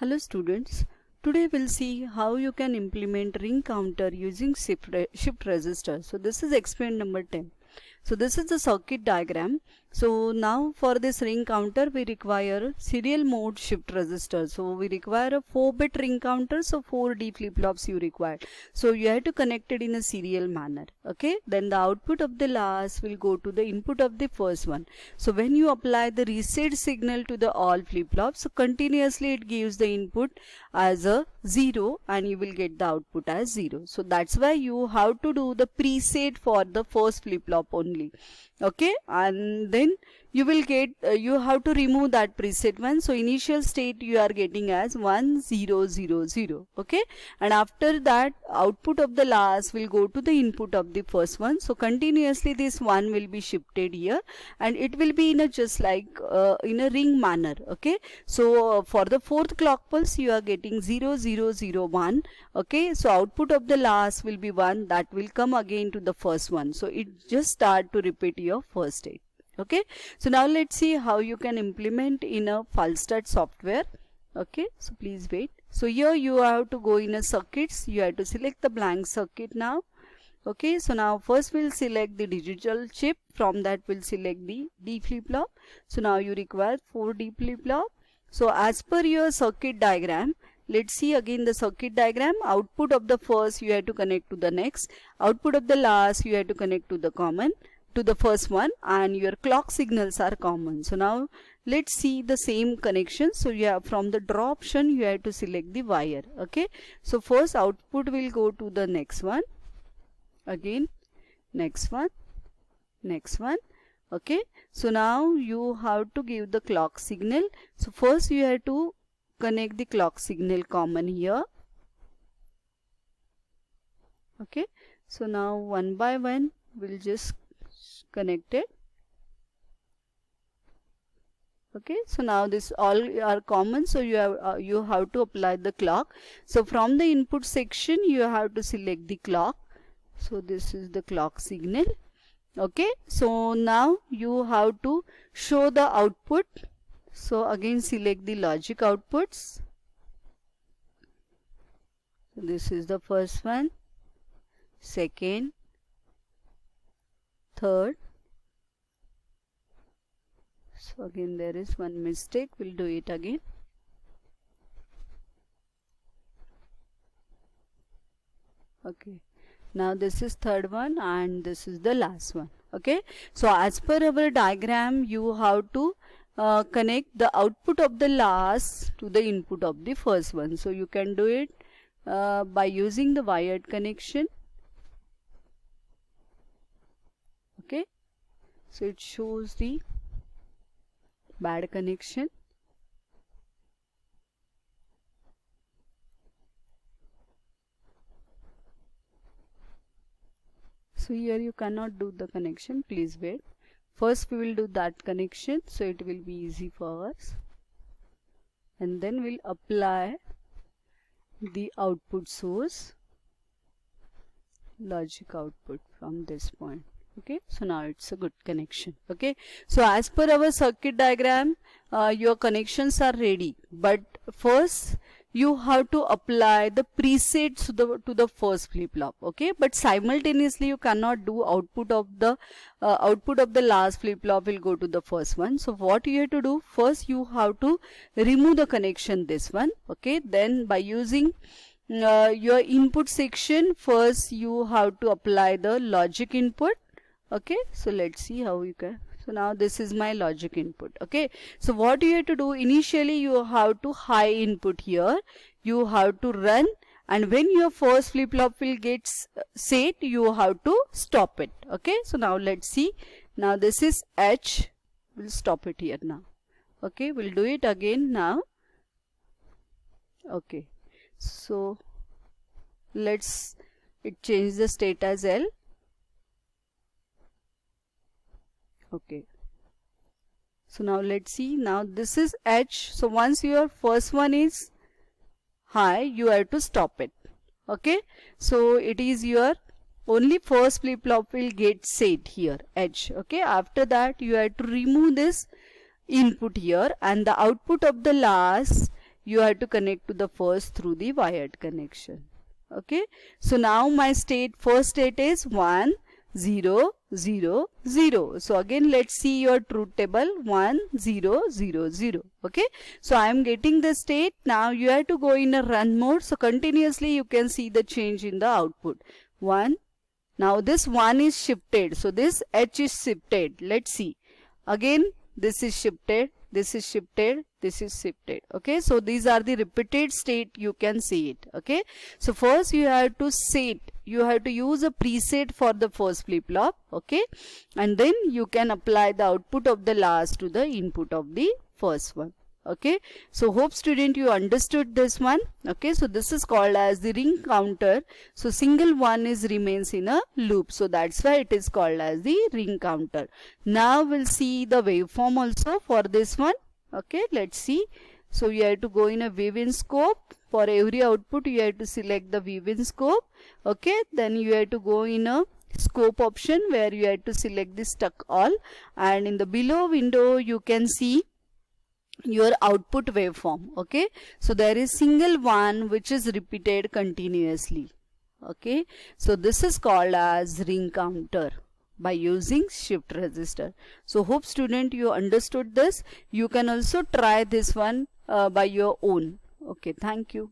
Hello students, today we'll see how you can implement ring counter using shift register. So this is experiment number 10. So this is the circuit diagram. So now for this ring counter we require serial mode shift register. So we require a 4-bit ring counter, so 4 D flip-flops you require. So you have to connect it in a serial manner. Okay, then the output of the last will go to the input of the first one. So when you apply the reset signal to the all flip-flops, so continuously it gives the input as a 0 and you will get the output as 0. So that's why you have to do the preset for the first flip-flop only. Okay, and then you will get you have to remove that preset one. So initial state you are getting as 1 0 0 0. Okay, and after that output of the last will go to the input of the first one. So continuously this one will be shifted here and it will be in a just like in a ring manner. Okay, so for the fourth clock pulse you are getting 0 0 0 1. Okay, so output of the last will be 1, that will come again to the first one. So it just start to repeat your first state. Okay, so now let's see how you can implement in a Falstart software. Okay, so please wait. So here you have to go in a circuits, you have to select the blank circuit now. Okay, so now first we'll select the digital chip, from that we'll select the D flip-flop. So now you require 4 D flip-flop. So as per your circuit diagram, let's see again the circuit diagram. Output of the first you have to connect to the next, output of the last you have to connect to the common, to the first one, and your clock signals are common. So now let's see the same connection. So you have from the draw option you have to select the wire. Okay, so first output will go to the next one, again next one, next one. Okay, so now you have to give the clock signal. So first you have to connect the clock signal common here. Okay, so now one by one we'll just connect it. Okay, so now this all are common, so you have to apply the clock. So from the input section you have to select the clock. So this is the clock signal. Okay, so now you have to show the output. So again select the logic outputs. So this is the first one, second, third. So again there is one mistake, we'll do it again. Okay, now this is third one and this is the last one. Okay, so as per our diagram you have to connect the output of the last to the input of the first one. So you can do it by using the wired connection. Okay, so it shows the bad connection. So here you cannot do the connection, please wait. First we will do that connection, so it will be easy for us, and then we'll apply the output source, logic output from this point. Okay, so now it's a good connection. Okay, so as per our circuit diagram your connections are ready, but first you have to apply the presets to the first flip-flop. Okay, but simultaneously you cannot do output of the last flip-flop will go to the first one. So what you have to do, first you have to remove the connection this one. Okay, then by using your input section, first you have to apply the logic input. Okay, so let's see how you can. So now this is my logic input. Okay, so what you have to do, initially you have to high input here, you have to run, and when your first flip-flop will get set you have to stop it. Okay, so now let's see. Now this is H, we'll stop it here now. Okay, we'll do it again now. Okay, so let's change the state as L. Okay, so now let's see. Now this is H. So once your first one is high, you have to stop it. Okay, so it is your only first flip-flop will get set here, H. Okay, after that you have to remove this input here, and the output of the last you have to connect to the first through the wired connection. Okay, so now my first state is 1 0 0 0. So again let's see your truth table 1 0 0 0. Okay, so I am getting the state. Now you have to go in a run mode, so continuously you can see the change in the output. 1, now this 1 is shifted, so this H is shifted. Let's see again, this is shifted, this is shifted, this is shifted. Okay, so these are the repeated state, you can see it. Okay, so first you have to set, you have to use a preset for the first flip-flop. Okay, and then you can apply the output of the last to the input of the first one. Okay, so hope student you understood this one. Okay, so this is called as the ring counter. So single one is remains in a loop, so that's why it is called as the ring counter. Now we'll see the waveform also for this one. Okay, let's see. So you have to go in a wave-in scope. For every output you have to select the wave-in scope. Okay, then you have to go in a scope option where you have to select the stuck all, and in the below window you can see your output waveform. Okay, so there is single one which is repeated continuously. Okay, so this is called as ring counter by using shift resistor. So hope student you understood this. You can also try this one by your own. Okay, thank you.